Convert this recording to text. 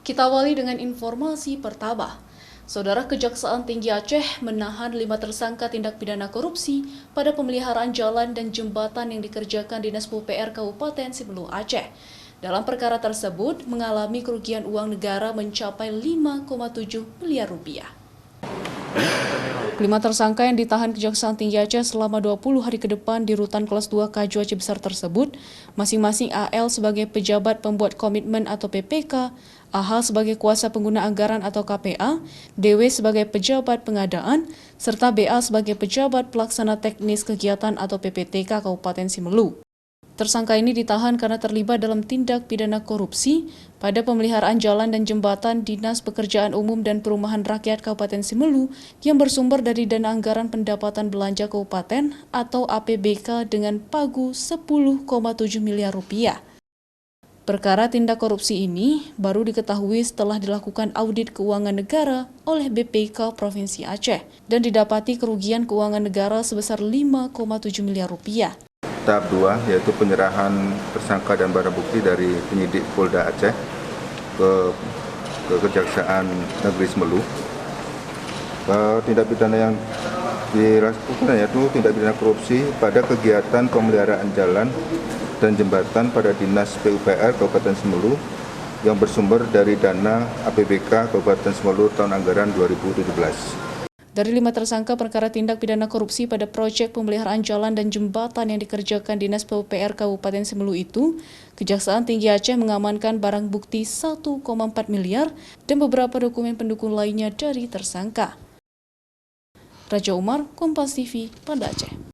Kita awali dengan informasi pertama. Saudara, Kejaksaan Tinggi Aceh menahan 5 tersangka tindak pidana korupsi pada pemeliharaan jalan dan jembatan yang dikerjakan Dinas PUPR Kabupaten Simelu Aceh. Dalam perkara tersebut, mengalami kerugian uang negara mencapai 5,7 miliar rupiah. 5 tersangka yang ditahan Kejaksaan Tinggi Aceh selama 20 hari ke depan di Rutan Kelas 2 KJ Aceh Besar tersebut, masing-masing AL sebagai pejabat pembuat komitmen atau PPK, AH sebagai kuasa pengguna anggaran atau KPA, DW sebagai pejabat pengadaan, serta BA sebagai pejabat pelaksana teknis kegiatan atau PPTK Kabupaten Simelu. Tersangka ini ditahan karena terlibat dalam tindak pidana korupsi pada pemeliharaan jalan dan jembatan Dinas Pekerjaan Umum dan Perumahan Rakyat Kabupaten Simelu yang bersumber dari dana anggaran pendapatan belanja kabupaten atau APBK dengan pagu 10,7 miliar rupiah. Perkara tindak korupsi ini baru diketahui setelah dilakukan audit keuangan negara oleh BPK Provinsi Aceh dan didapati kerugian keuangan negara sebesar 5,7 miliar rupiah. Tahap 2 yaitu penyerahan tersangka dan barang bukti dari penyidik Polda Aceh ke Kejaksaan Negeri Simelu. Tindak pidana yang dilakukan yaitu tindak pidana korupsi pada kegiatan pemeliharaan jalan dan jembatan pada Dinas PUPR Kabupaten Simelu yang bersumber dari dana APBK Kabupaten Simelu tahun anggaran 2017. Dari 5 tersangka perkara tindak pidana korupsi pada proyek pemeliharaan jalan dan jembatan yang dikerjakan Dinas PUPR Kabupaten Simelu itu, Kejaksaan Tinggi Aceh mengamankan barang bukti 1,4 miliar dan beberapa dokumen pendukung lainnya dari tersangka. Raja Umar, Kompas TV, Banda Aceh.